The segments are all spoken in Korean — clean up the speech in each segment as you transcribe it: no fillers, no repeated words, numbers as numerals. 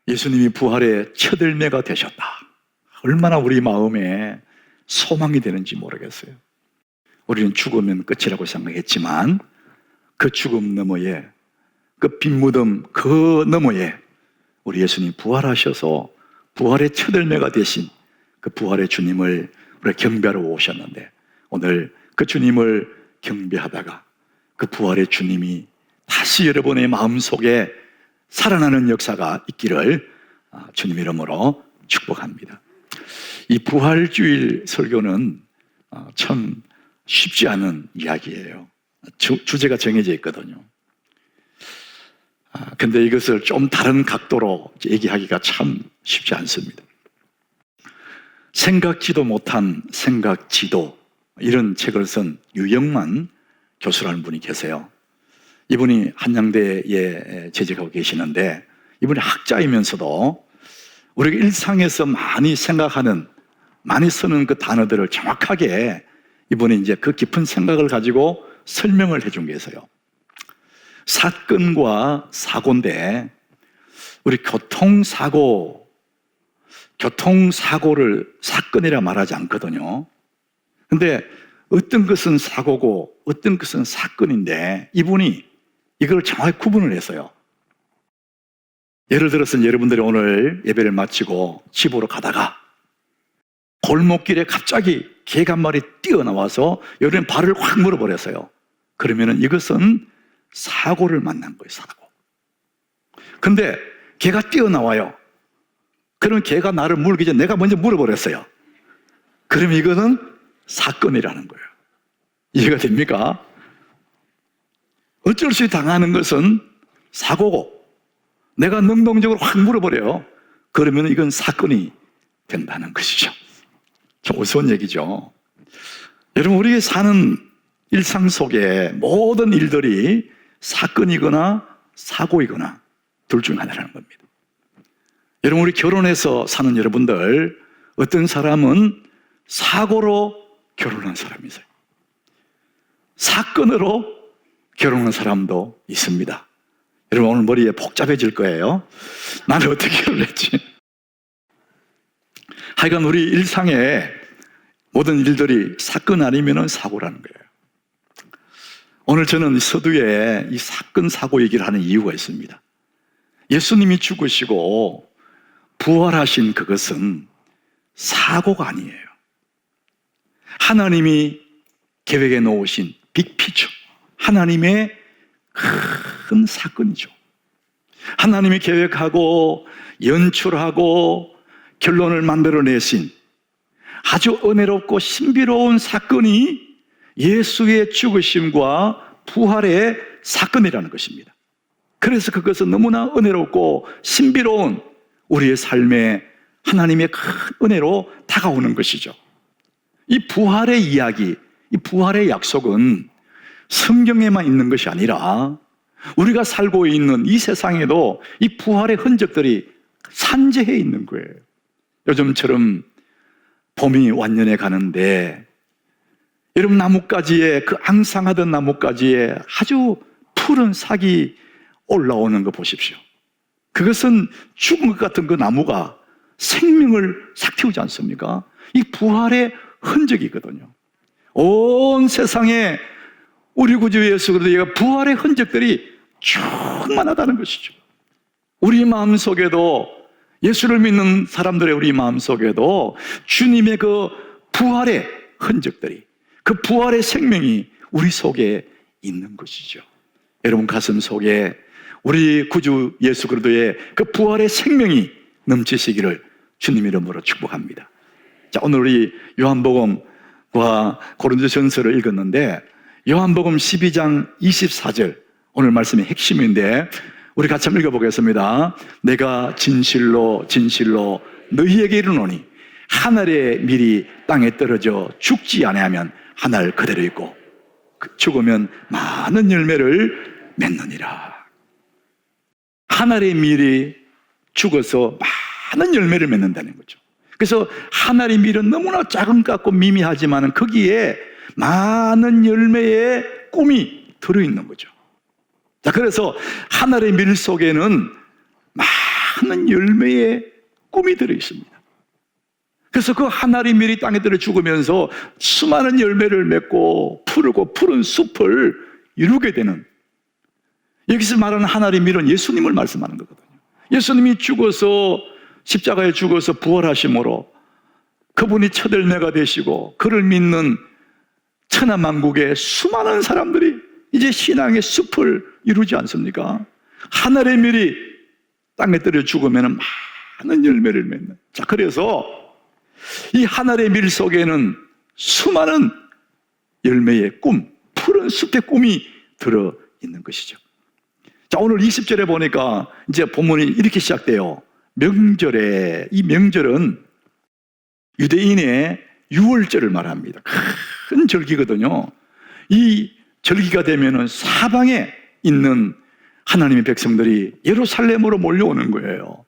예수님이 부활의 첫 열매가 되셨다. 얼마나 우리 마음에 소망이 되는지 모르겠어요. 우리는 죽으면 끝이라고 생각했지만 그 죽음 너머에, 그 빈무덤 그 너머에 우리 예수님 부활하셔서 부활의 첫 열매가 되신 그 부활의 주님을 우리 경배하러 오셨는데, 오늘 그 주님을 경배하다가 그 부활의 주님이 다시 여러분의 마음속에 살아나는 역사가 있기를 주님 이름으로 축복합니다. 이 부활주일 설교는 참 쉽지 않은 이야기예요. 주제가 정해져 있거든요. 근데 이것을 좀 다른 각도로 얘기하기가 참 쉽지 않습니다. 생각지도 못한 생각지도, 이런 책을 쓴 유영만 교수라는 분이 계세요. 이분이 한양대에 재직하고 계시는데, 이분이 학자이면서도 우리가 일상에서 많이 생각하는, 많이 쓰는 그 단어들을 정확하게 이분이 이제 그 깊은 생각을 가지고 설명을 해준 게 있어요. 사건과 사고인데, 우리 교통사고를 사건이라 말하지 않거든요. 근데 어떤 것은 사고고 어떤 것은 사건인데, 이분이 이걸 정확히 구분을 했어요. 예를 들어서 여러분들이 오늘 예배를 마치고 집으로 가다가 골목길에 갑자기 개가 한 마리 뛰어나와서 여러분 발을 확 물어버렸어요. 그러면은 이것은 사고를 만난 거예요, 사고. 근데 개가 뛰어나와요. 그럼 개가 나를 물기 전에 내가 먼저 물어버렸어요. 그러면 이거는 사건이라는 거예요. 이해가 됩니까? 어쩔 수 없이 당하는 것은 사고고, 내가 능동적으로 확 물어버려요. 그러면 이건 사건이 된다는 것이죠. 좀 우스운 얘기죠. 여러분, 우리가 사는 일상 속에 모든 일들이 사건이거나 사고이거나 둘 중 하나라는 겁니다. 여러분, 우리 결혼해서 사는 여러분들, 어떤 사람은 사고로 결혼한 사람이 있어요. 사건으로 결혼한 사람도 있습니다. 여러분, 오늘 머리에 복잡해질 거예요. 나는 어떻게 결혼했지? 하여간 우리 일상의 모든 일들이 사건 아니면 사고라는 거예요. 오늘 저는 서두에 이 사건, 사고 얘기를 하는 이유가 있습니다. 예수님이 죽으시고 부활하신 그것은 사고가 아니에요. 하나님이 계획해 놓으신 빅피처, 하나님의 큰 사건이죠. 하나님이 계획하고 연출하고 결론을 만들어내신 아주 은혜롭고 신비로운 사건이 예수의 죽으심과 부활의 사건이라는 것입니다. 그래서 그것은 너무나 은혜롭고 신비로운 우리의 삶에 하나님의 큰 은혜로 다가오는 것이죠. 이 부활의 이야기, 이 부활의 약속은 성경에만 있는 것이 아니라 우리가 살고 있는 이 세상에도 이 부활의 흔적들이 산재해 있는 거예요. 요즘처럼 봄이 완년에 가는데 여러분, 나뭇가지에, 그 앙상하던 나뭇가지에 아주 푸른 삭이 올라오는 거 보십시오. 그것은 죽은 것 같은 그 나무가 생명을 삭히우지 않습니까? 이 부활의 흔적이거든요. 온 세상에 우리 구주 예수 그리스도의 부활의 흔적들이 충만하다는 것이죠. 우리 마음속에도, 예수를 믿는 사람들의 우리 마음속에도 주님의 그 부활의 흔적들이, 그 부활의 생명이 우리 속에 있는 것이죠. 여러분 가슴 속에 우리 구주 예수 그리스도의 그 부활의 생명이 넘치시기를 주님 이름으로 축복합니다. 자, 오늘 우리 요한복음과 고린도전서를 읽었는데, 요한복음 12장 24절, 오늘 말씀의 핵심인데 우리 같이 한번 읽어보겠습니다. 내가 진실로 진실로 너희에게 이르노니 하늘의 밀이 땅에 떨어져 죽지 아니하면 하늘 그대로 있고 죽으면 많은 열매를 맺느니라. 하늘의 밀이 죽어서 많은 열매를 맺는다는 거죠. 그래서 하늘의 밀은 너무나 작은 것 같고 미미하지만 거기에 많은 열매의 꿈이 들어있는 거죠. 자, 그래서 하늘의 밀 속에는 많은 열매의 꿈이 들어 있습니다. 그래서 그 한 알의 밀이 땅에 들어 죽으면서 수많은 열매를 맺고 푸르고 푸른 숲을 이루게 되는, 여기서 말하는 한 알의 밀은 예수님을 말씀하는 거거든요. 예수님이 죽어서 십자가에 죽어서 부활하심으로 그분이 첫 열매가 되시고 그를 믿는 천하만국의 수많은 사람들이 이제 신앙의 숲을 이루지 않습니까? 한 알의 밀이 땅에 떨어 죽으면 많은 열매를 맺는. 자, 그래서 이 한 알의 밀 속에는 수많은 열매의 꿈, 푸른 숲의 꿈이 들어 있는 것이죠. 자, 오늘 20절에 보니까 이제 본문이 이렇게 시작돼요. 명절에, 이 명절은 유대인의 유월절을 말합니다. 큰 절기거든요. 이 절기가 되면은 사방에 있는 하나님의 백성들이 예루살렘으로 몰려오는 거예요.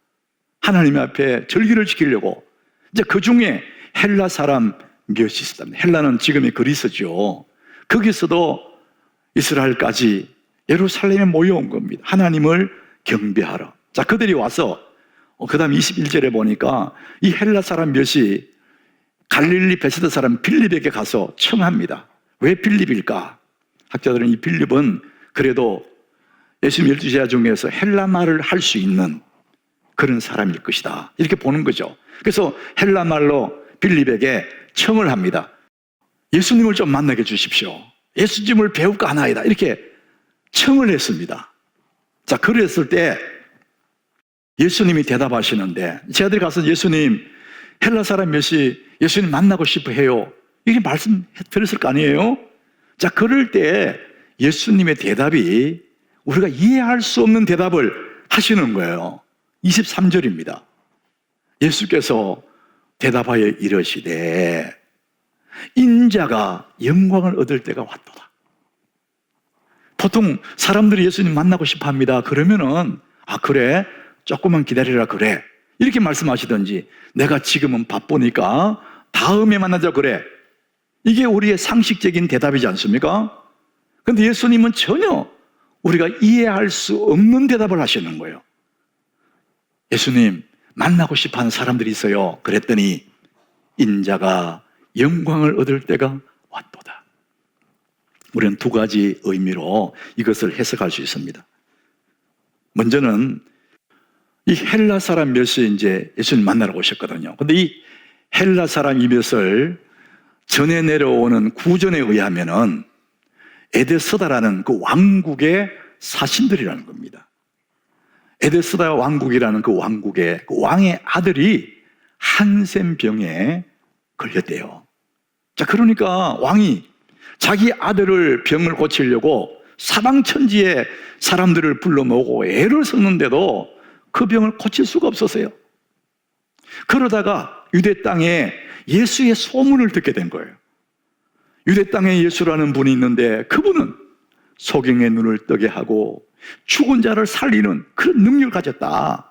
하나님 앞에 절기를 지키려고. 이제 그 중에 헬라 사람 몇이 있었답니다. 헬라는 지금의 그리스죠. 거기서도 이스라엘까지 예루살렘에 모여온 겁니다. 하나님을 경배하러. 자, 그들이 와서 그 다음 21절에 보니까 이 헬라 사람 몇이 갈릴리 베세다 사람 빌립에게 가서 청합니다. 왜 빌립일까? 학자들은 이 빌립은 그래도 예수님 12제자 중에서 헬라 말을 할 수 있는 그런 사람일 것이다, 이렇게 보는 거죠. 그래서 헬라 말로 빌립에게 청을 합니다. 예수님을 좀 만나게 해주십시오. 예수님을 배울까 하나이다, 이렇게 청을 했습니다. 자, 그랬을 때 예수님이 대답하시는데, 제자들이 가서 예수님, 헬라 사람 몇이 예수님 만나고 싶어 해요, 이렇게 말씀 드렸을 거 아니에요? 자, 그럴 때 예수님의 대답이 우리가 이해할 수 없는 대답을 하시는 거예요. 23절입니다. 예수께서 대답하여 이르시되 인자가 영광을 얻을 때가 왔도다. 보통 사람들이 예수님 만나고 싶어 합니다. 그러면은 그래, 조금만 기다리라 그래, 이렇게 말씀하시든지, 내가 지금은 바쁘니까 다음에 만나자 그래, 이게 우리의 상식적인 대답이지 않습니까? 그런데 예수님은 전혀 우리가 이해할 수 없는 대답을 하시는 거예요. 예수님, 만나고 싶어하는 사람들이 있어요. 그랬더니 인자가 영광을 얻을 때가 왔도다. 우리는 두 가지 의미로 이것을 해석할 수 있습니다. 먼저는 이 헬라 사람 몇이 이제 예수님 만나러 오셨거든요. 근데 이 헬라 사람 이몇을 전해 내려오는 구전에 의하면은 에데스다라는 그 왕국의 사신들이라는 겁니다. 에데스다 왕국이라는 그 왕국의 그 왕의 아들이 한센병에 걸렸대요. 자, 그러니까 왕이 자기 아들을 병을 고치려고 사방천지의 사람들을 불러 모으고 애를 썼는데도 그 병을 고칠 수가 없었어요. 그러다가 유대 땅에 예수의 소문을 듣게 된 거예요. 유대 땅에 예수라는 분이 있는데 그분은 소경의 눈을 뜨게 하고 죽은 자를 살리는 그런 능력을 가졌다.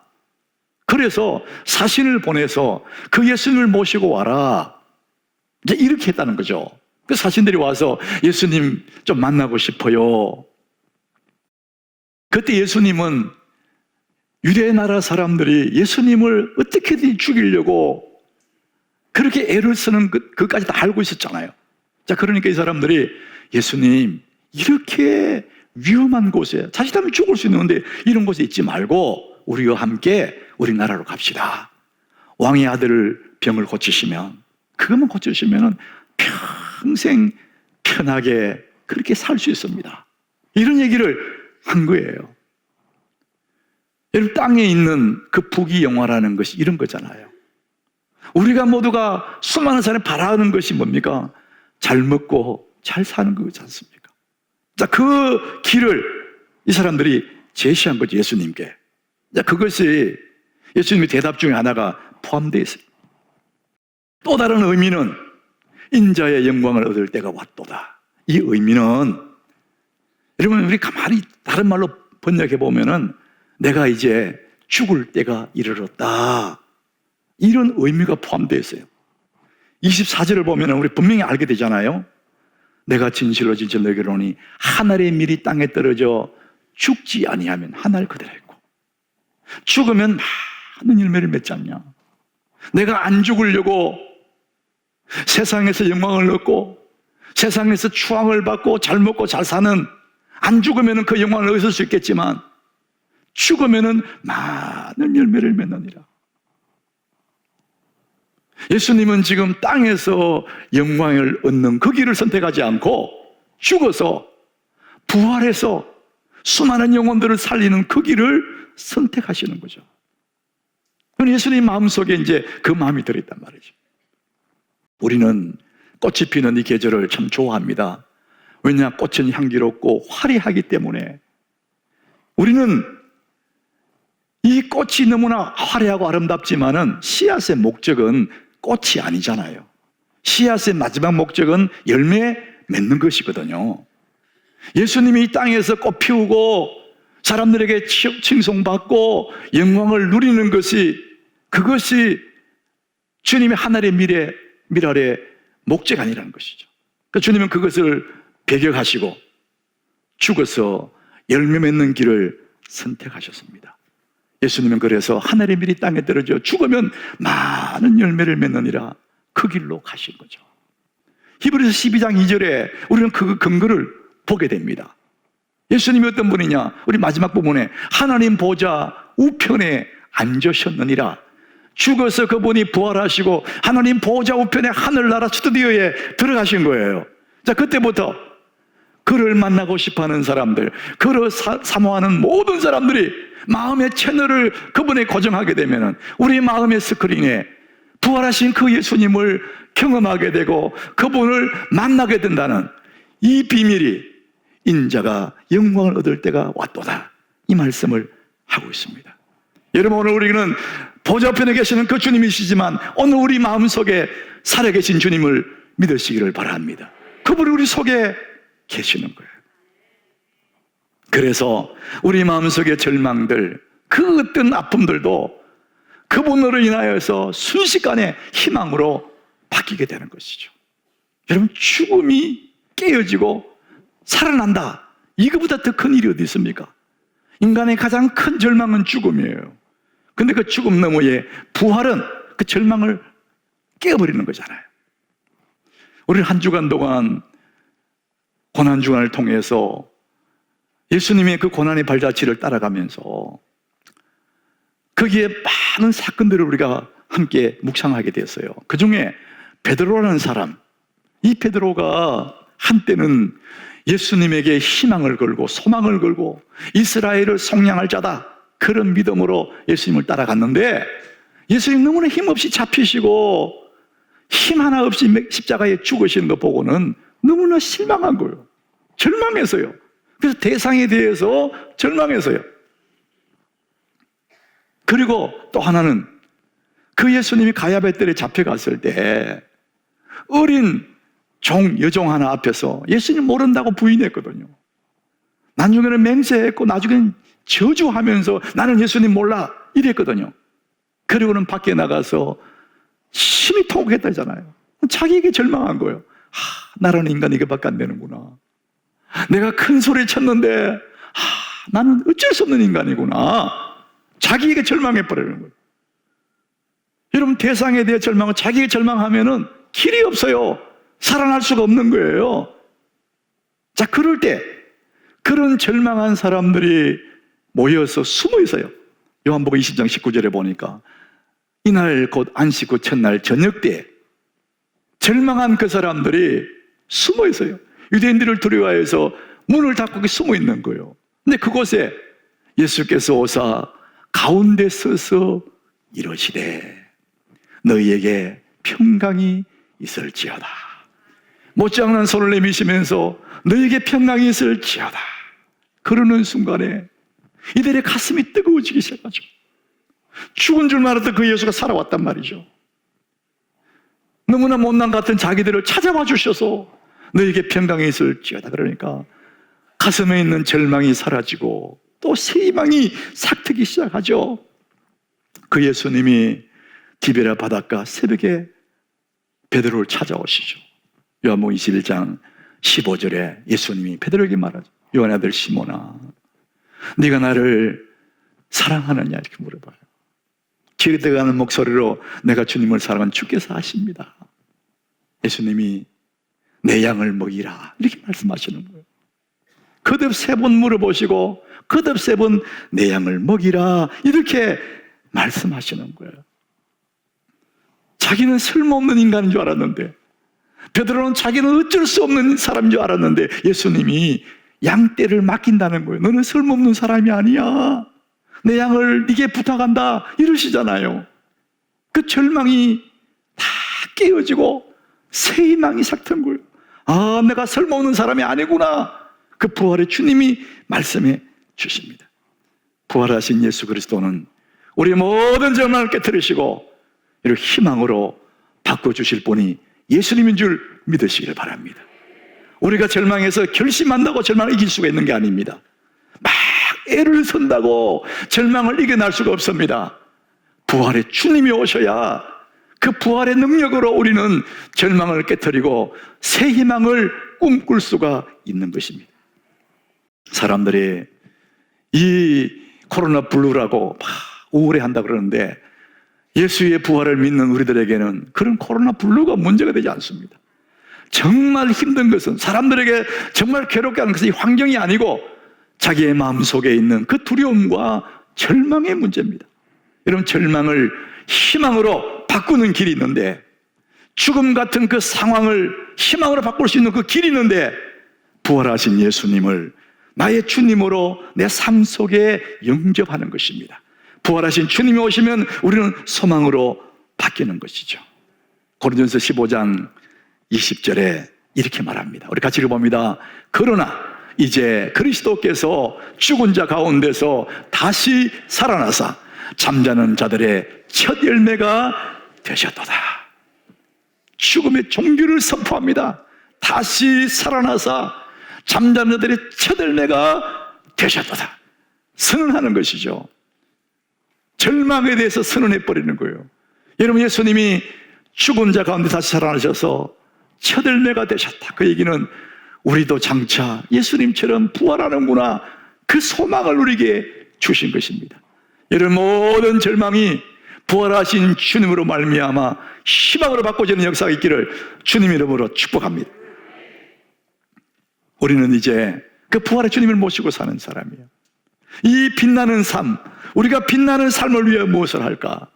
그래서 사신을 보내서 그 예수님을 모시고 와라, 이제 이렇게 했다는 거죠. 그 사신들이 와서 예수님 좀 만나고 싶어요. 그때 예수님은 유대 나라 사람들이 예수님을 어떻게든 죽이려고 그렇게 애를 쓰는 그까지 다 알고 있었잖아요. 자, 그러니까 이 사람들이 예수님, 이렇게 위험한 곳에, 자칫하면 죽을 수 있는데 이런 곳에 있지 말고 우리와 함께 우리나라로 갑시다. 왕의 아들 병을 고치시면, 그것만 고치시면 평생 편하게 그렇게 살 수 있습니다. 이런 얘기를 한 거예요. 여러분, 땅에 있는 그 부귀영화라는 것이 이런 거잖아요. 우리가 모두가 수많은 사람이 바라는 것이 뭡니까? 잘 먹고 잘 사는 거지 않습니까? 자, 그 길을 이 사람들이 제시한 거죠, 예수님께. 자, 그것이 예수님의 대답 중에 하나가 포함되어 있어요. 또 다른 의미는 인자의 영광을 얻을 때가 왔도다. 이 의미는, 여러분, 우리 가만히 다른 말로 번역해 보면은 내가 이제 죽을 때가 이르렀다, 이런 의미가 포함되어 있어요. 24절을 보면 우리 분명히 알게 되잖아요. 내가 진실로 진실로 너희에게 이르노니 한 알의 밀이 땅에 떨어져 죽지 아니하면 한 알 그대로 있고, 죽으면 많은 열매를 맺지 않냐? 내가 안 죽으려고 세상에서 영광을 얻고 세상에서 추앙을 받고 잘 먹고 잘 사는, 안 죽으면 그 영광을 얻을 수 있겠지만 죽으면 많은 열매를 맺느니라. 예수님은 지금 땅에서 영광을 얻는 그 길을 선택하지 않고 죽어서 부활해서 수많은 영혼들을 살리는 그 길을 선택하시는 거죠. 예수님 마음속에 이제 그 마음이 들어있단 말이죠. 우리는 꽃이 피는 이 계절을 참 좋아합니다. 왜냐? 꽃은 향기롭고 화려하기 때문에. 우리는 이 꽃이 너무나 화려하고 아름답지만은 씨앗의 목적은 꽃이 아니잖아요. 씨앗의 마지막 목적은 열매 맺는 것이거든요. 예수님이 이 땅에서 꽃 피우고 사람들에게 칭송받고 영광을 누리는 것이, 그것이 주님의 하늘의 미랄의 목적 아니라는 것이죠. 그러니까 주님은 그것을 배격하시고 죽어서 열매 맺는 길을 선택하셨습니다. 예수님은 그래서 하늘의 밀이 땅에 떨어져 죽으면 많은 열매를 맺느니라 그 길로 가신 거죠. 히브리서 12장 2절에 우리는 그 근거를 보게 됩니다. 예수님이 어떤 분이냐? 우리 마지막 부분에 하나님 보좌 우편에 앉으셨느니라. 죽어서 그분이 부활하시고 하나님 보좌 우편에 하늘나라 스튜디오에 들어가신 거예요. 자, 그때부터 그를 만나고 싶어하는 사람들, 그를 사모하는 모든 사람들이 마음의 채널을 그분에 고정하게 되면 우리 마음의 스크린에 부활하신 그 예수님을 경험하게 되고 그분을 만나게 된다는 이 비밀이 인자가 영광을 얻을 때가 왔도다, 이 말씀을 하고 있습니다. 여러분, 오늘 우리는 보좌편에 계시는 그 주님이시지만 오늘 우리 마음속에 살아계신 주님을 믿으시기를 바랍니다. 그분이 우리 속에 계시는 거예요. 그래서 우리 마음속의 절망들, 그 어떤 아픔들도 그분으로 인하여서 순식간에 희망으로 바뀌게 되는 것이죠. 여러분, 죽음이 깨어지고 살아난다, 이거보다 더 큰 일이 어디 있습니까? 인간의 가장 큰 절망은 죽음이에요. 근데 그 죽음 너머의 부활은 그 절망을 깨어버리는 거잖아요. 우리는 한 주간 동안 고난주간을 통해서 예수님의 그 고난의 발자취를 따라가면서 거기에 많은 사건들을 우리가 함께 묵상하게 됐어요. 그 중에 베드로라는 사람, 이 베드로가 한때는 예수님에게 희망을 걸고 소망을 걸고 이스라엘을 속량할 자다, 그런 믿음으로 예수님을 따라갔는데 예수님 너무나 힘없이 잡히시고 힘 하나 없이 십자가에 죽으시는 거 보고는 너무나 실망한 거예요. 절망해서요. 그래서 대상에 대해서 절망해서요. 그리고 또 하나는 그 예수님이 가야베 뜰에 잡혀갔을 때 어린 여종 하나 앞에서 예수님 모른다고 부인했거든요. 나중에는 맹세했고 나중에는 저주하면서 나는 예수님 몰라 이랬거든요. 그리고는 밖에 나가서 심히 통곡했다잖아요. 자기에게 절망한 거예요. 나라는 인간 이거밖에 안 되는구나. 내가 큰 소리 쳤는데 나는 어쩔 수 없는 인간이구나. 자기에게 절망해버리는 거예요. 여러분, 대상에 대해 절망은, 자기에게 절망하면은 길이 없어요. 살아날 수가 없는 거예요. 자, 그럴 때 그런 절망한 사람들이 모여서 숨어 있어요. 요한복음 20장 19절에 보니까 이날 곧 안식 후 첫날 저녁 때 절망한 그 사람들이 숨어 있어요. 유대인들을 두려워해서 문을 닫고 숨어 있는 거예요. 근데 그곳에 예수께서 오사 가운데 서서 이러시되 너희에게 평강이 있을지어다. 못지않은 손을 내미시면서 너희에게 평강이 있을지어다. 그러는 순간에 이들의 가슴이 뜨거워지기 시작하죠. 죽은 줄 알았던 그 예수가 살아왔단 말이죠. 너무나 못난 같은 자기들을 찾아와 주셔서 너희에게 평강이 있을지어다. 그러니까 가슴에 있는 절망이 사라지고 또 새 희망이 삭트기 시작하죠. 그 예수님이 디베라 바닷가 새벽에 베드로를 찾아오시죠. 요한복음 21장 15절에 예수님이 베드로에게 말하죠. 요한의 아들 시몬아, 네가 나를 사랑하느냐 이렇게 물어봐요. 기대가는 목소리로 내가 주님을 사랑한 주께서 하십니다. 예수님이 내 양을 먹이라 이렇게 말씀하시는 거예요. 거듭 3번 물어보시고 거듭 3번 내 양을 먹이라 이렇게 말씀하시는 거예요. 자기는 쓸모없는 인간인 줄 알았는데, 베드로는 자기는 어쩔 수 없는 사람인 줄 알았는데 예수님이 양떼를 맡긴다는 거예요. 너는 쓸모없는 사람이 아니야, 내 양을 네게 부탁한다 이러시잖아요. 그 절망이 다 깨어지고 새 희망이 삭튼 거예요. 아, 내가 쓸모없는 사람이 아니구나. 그 부활의 주님이 말씀해 주십니다. 부활하신 예수 그리스도는 우리의 모든 절망을 깨뜨리시고 이렇게 희망으로 바꿔주실 분이 예수님인 줄 믿으시길 바랍니다. 우리가 절망해서 결심한다고 절망을 이길 수가 있는 게 아닙니다. 막 애를 쓴다고 절망을 이겨낼 수가 없습니다. 부활의 주님이 오셔야 그 부활의 능력으로 우리는 절망을 깨뜨리고 새 희망을 꿈꿀 수가 있는 것입니다. 사람들이 이 코로나 블루라고 막 우울해한다 그러는데 예수의 부활을 믿는 우리들에게는 그런 코로나 블루가 문제가 되지 않습니다. 정말 힘든 것은, 사람들에게 정말 괴롭게 하는 것은 이 환경이 아니고 자기의 마음속에 있는 그 두려움과 절망의 문제입니다. 여러분, 절망을 희망으로 바꾸는 길이 있는데, 죽음 같은 그 상황을 희망으로 바꿀 수 있는 그 길이 있는데, 부활하신 예수님을 나의 주님으로 내 삶 속에 영접하는 것입니다. 부활하신 주님이 오시면 우리는 소망으로 바뀌는 것이죠. 고린도전서 15장 20절에 이렇게 말합니다. 우리 같이 읽어봅니다. 그러나 이제 그리스도께서 죽은 자 가운데서 다시 살아나사 잠자는 자들의 첫 열매가 되셨도다. 죽음의 종교를 선포합니다. 다시 살아나사 잠자는 자들의 첫 열매가 되셨도다. 선언하는 것이죠. 절망에 대해서 선언해버리는 거예요. 여러분, 예수님이 죽은 자 가운데 다시 살아나셔서 첫 열매가 되셨다. 그 얘기는 우리도 장차 예수님처럼 부활하는구나, 그 소망을 우리에게 주신 것입니다. 여러분, 모든 절망이 부활하신 주님으로 말미암아 희망으로 바꿔지는 역사가 있기를 주님 이름으로 축복합니다. 우리는 이제 그 부활의 주님을 모시고 사는 사람이에요. 이 빛나는 삶, 우리가 빛나는 삶을 위해 무엇을 할까?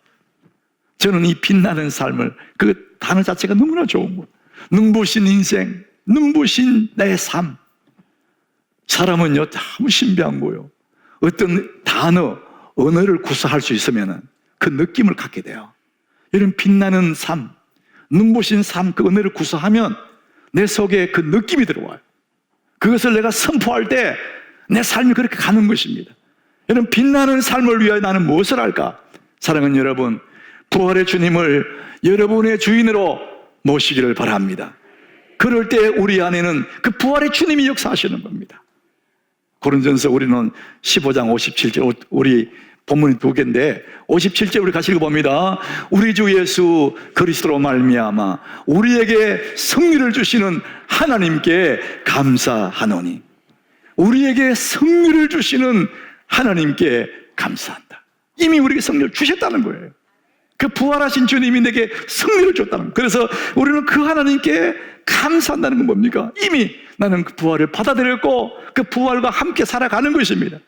저는 이 빛나는 삶을, 그 단어 자체가 너무나 좋은 거예요. 눈부신 인생, 눈부신 내 삶. 사람은요, 너무 신비한 거예요. 어떤 단어, 언어를 구사할 수 있으면 그 느낌을 갖게 돼요. 이런 빛나는 삶, 눈부신 삶, 그 언어를 구사하면 내 속에 그 느낌이 들어와요. 그것을 내가 선포할 때 내 삶이 그렇게 가는 것입니다. 여러분, 빛나는 삶을 위하여 나는 무엇을 할까? 사랑하는 여러분, 부활의 주님을 여러분의 주인으로 모시기를 바랍니다. 그럴 때 우리 안에는 그 부활의 주님이 역사하시는 겁니다. 고린도전서 우리는 15장 57절, 우리 본문이 2개인데 57절 우리 같이 읽어봅니다. 우리 주 예수 그리스도로 말미암아 우리에게 승리를 주시는 하나님께 감사하노니. 우리에게 승리를 주시는 하나님께 감사한다. 이미 우리에게 승리를 주셨다는 거예요. 그 부활하신 주님이 내게 승리를 줬다는 거예요. 그래서 우리는 그 하나님께 감사한다는 건 뭡니까? 이미 나는 그 부활을 받아들였고 그 부활과 함께 살아가는 것입니다.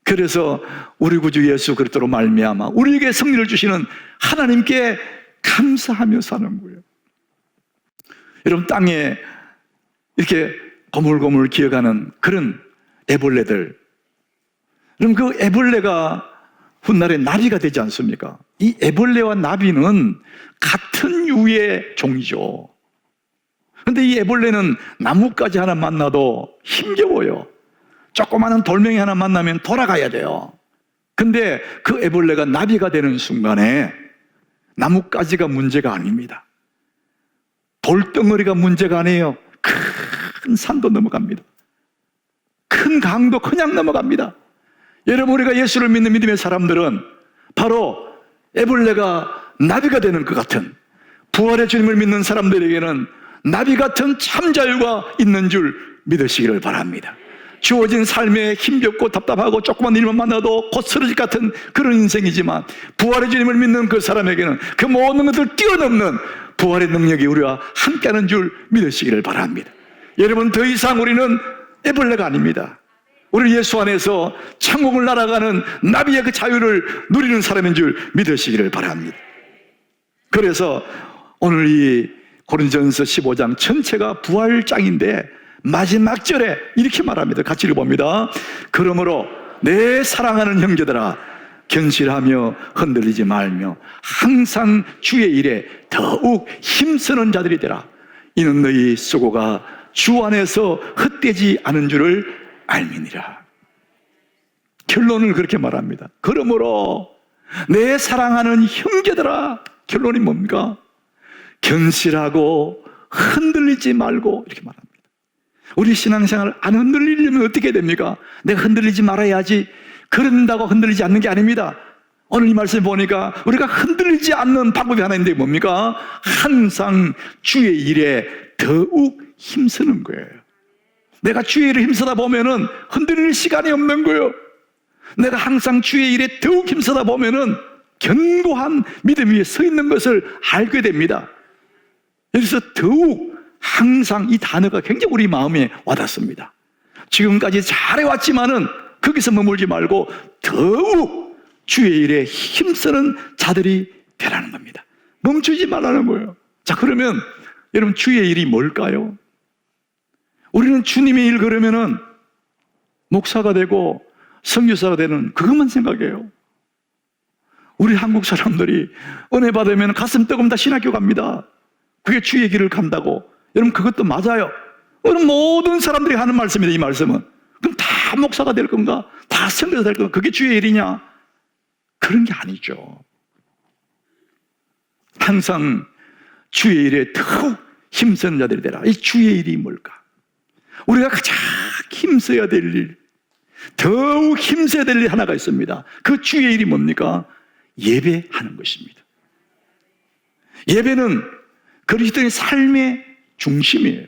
그래서 우리 구주 예수 그리스도로 말미암아 우리에게 승리를 주시는 하나님께 감사하며 사는 거예요. 여러분, 땅에 이렇게 고물고물 기어가는 그런 애벌레들, 그럼 그 애벌레가 훗날에 나비가 되지 않습니까? 이 애벌레와 나비는 같은 유의 종이죠. 그런데 이 애벌레는 나뭇가지 하나 만나도 힘겨워요. 조그마한 돌멩이 하나 만나면 돌아가야 돼요. 근데 그 애벌레가 나비가 되는 순간에 나뭇가지가 문제가 아닙니다. 돌덩어리가 문제가 아니에요. 큰 산도 넘어갑니다. 큰 강도 그냥 넘어갑니다. 여러분, 우리가 예수를 믿는 믿음의 사람들은 바로 애벌레가 나비 되는 것 같은, 부활의 주님을 믿는 사람들에게는 나비 같은 참 자유가 있는 줄 믿으시기를 바랍니다. 주어진 삶에 힘겹고 답답하고 조그만 일만 만나도 곧 쓰러질 것 같은 그런 인생이지만 부활의 주님을 믿는 그 사람에게는 그 모든 것을 뛰어넘는 부활의 능력이 우리와 함께하는 줄 믿으시기를 바랍니다. 여러분, 더 이상 우리는 애벌레가 아닙니다. 우리 예수 안에서 천국을 날아가는 나비의 그 자유를 누리는 사람인 줄 믿으시기를 바랍니다. 그래서 오늘 이 고린도전서 15장 전체가 부활장인데 마지막 절에 이렇게 말합니다. 같이 읽어봅니다. 그러므로 내 사랑하는 형제들아, 견실하며 흔들리지 말며 항상 주의 일에 더욱 힘쓰는 자들이 되라. 이는 너희 수고가 주 안에서 헛되지 않은 줄을 알미니라. 결론을 그렇게 말합니다. 그러므로 내 사랑하는 형제들아, 결론이 뭡니까? 견실하고 흔들리지 말고, 이렇게 말합니다. 우리 신앙생활 안 흔들리려면 어떻게 됩니까? 내가 흔들리지 말아야지, 그런다고 흔들리지 않는 게 아닙니다. 오늘 이 말씀 보니까 우리가 흔들리지 않는 방법이 하나 있는데 뭡니까? 항상 주의 일에 더욱 힘쓰는 거예요. 내가 주의 일에 힘쓰다 보면은 흔들릴 시간이 없는 거예요. 내가 항상 주의 일에 더욱 힘쓰다 보면은 견고한 믿음 위에 서 있는 것을 알게 됩니다. 여기서 더욱, 항상 이 단어가 굉장히 우리 마음에 와닿습니다. 지금까지 잘해왔지만은 거기서 머물지 말고 더욱 주의 일에 힘쓰는 자들이 되라는 겁니다. 멈추지 말라는 거예요. 자, 그러면 여러분, 주의 일이 뭘까요? 우리는 주님의 일 그러면은 목사가 되고 선교사가 되는 그것만 생각해요. 우리 한국 사람들이 은혜 받으면 가슴 뜨거움 다 신학교 갑니다. 그게 주의 길을 간다고. 여러분, 그것도 맞아요. 오늘 모든 사람들이 하는 말씀입니다. 이 말씀은. 그럼 다 목사가 될 건가? 다 선교사 될 건가? 그게 주의 일이냐? 그런 게 아니죠. 항상 주의 일에 더욱 힘쓰는 자들이 되라. 이 주의 일이 뭘까? 우리가 가장 힘써야 될 일, 더욱 힘써야 될 일 하나가 있습니다. 그 주의 일이 뭡니까? 예배하는 것입니다. 예배는 그리스도의 삶의 중심이에요.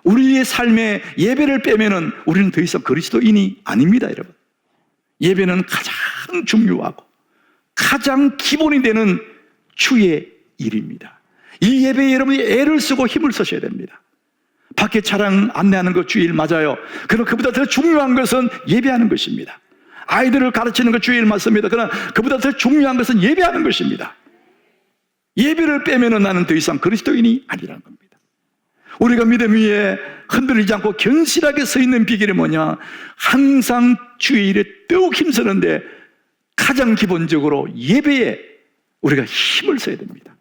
우리의 삶에 예배를 빼면은 우리는 더 이상 그리스도인이 아닙니다, 여러분. 예배는 가장 중요하고 가장 기본이 되는 주의 일입니다. 이 예배에 여러분이 애를 쓰고 힘을 쓰셔야 됩니다. 밖에 차량 안내하는 것 주의 일 맞아요. 그러나 그보다 더 중요한 것은 예배하는 것입니다. 아이들을 가르치는 것 주의 일 맞습니다. 그러나 그보다 더 중요한 것은 예배하는 것입니다. 예배를 빼면은 나는 더 이상 그리스도인이 아니라는 겁니다. 우리가 믿음 위에 흔들리지 않고 견실하게 서 있는 비결이 뭐냐? 항상 주의 일에 더욱 힘쓰는데 가장 기본적으로 예배에 우리가 힘을 써야 됩니다.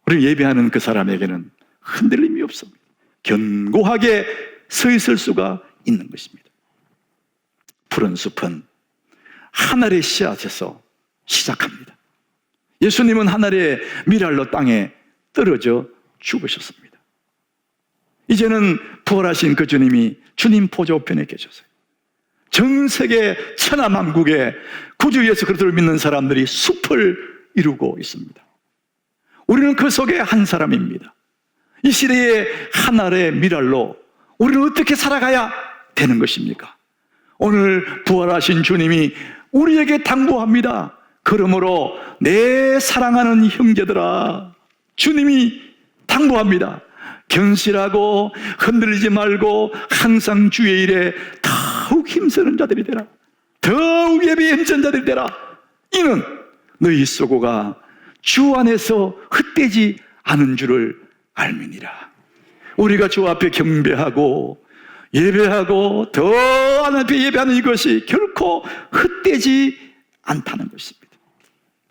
우리 예배하는 그 사람에게는 흔들림이 없습니다. 견고하게 서 있을 수가 있는 것입니다. 푸른 숲은 하늘의 씨앗에서 시작합니다. 예수님은 하늘의 미랄로 땅에 떨어져 죽으셨습니다. 이제는 부활하신 그 주님이 주님 보좌우편에 계셨어요. 전 세계 천하만국에 구주 예수 그리스도를 믿는 사람들이 숲을 이루고 있습니다. 우리는 그 속에 한 사람입니다. 이 시대의 하늘의 미랄로 우리는 어떻게 살아가야 되는 것입니까? 오늘 부활하신 주님이 우리에게 당부합니다. 그러므로 내 사랑하는 형제들아, 주님이 당부합니다. 견실하고 흔들리지 말고 항상 주의 일에 더욱 힘쓰는 자들이 되라. 더욱 예배에 힘쓰는 자들이 되라. 이는 너희 수고가 주 안에서 헛되지 않은 줄을 알미니라. 우리가 주 앞에 경배하고 예배하고 더 하나님 앞에 예배하는 이것이 결코 헛되지 않다는 것입니다.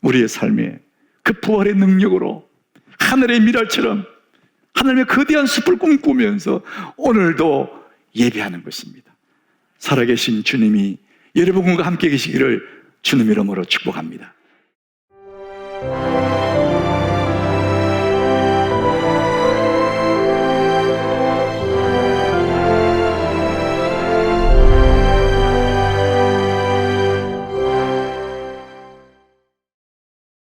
우리의 삶에 그 부활의 능력으로 하늘의 미랄처럼 하나님의 거대한 숲을 꿈꾸면서 오늘도 예배하는 것입니다. 살아계신 주님이 여러분과 함께 계시기를 주님 이름으로 축복합니다.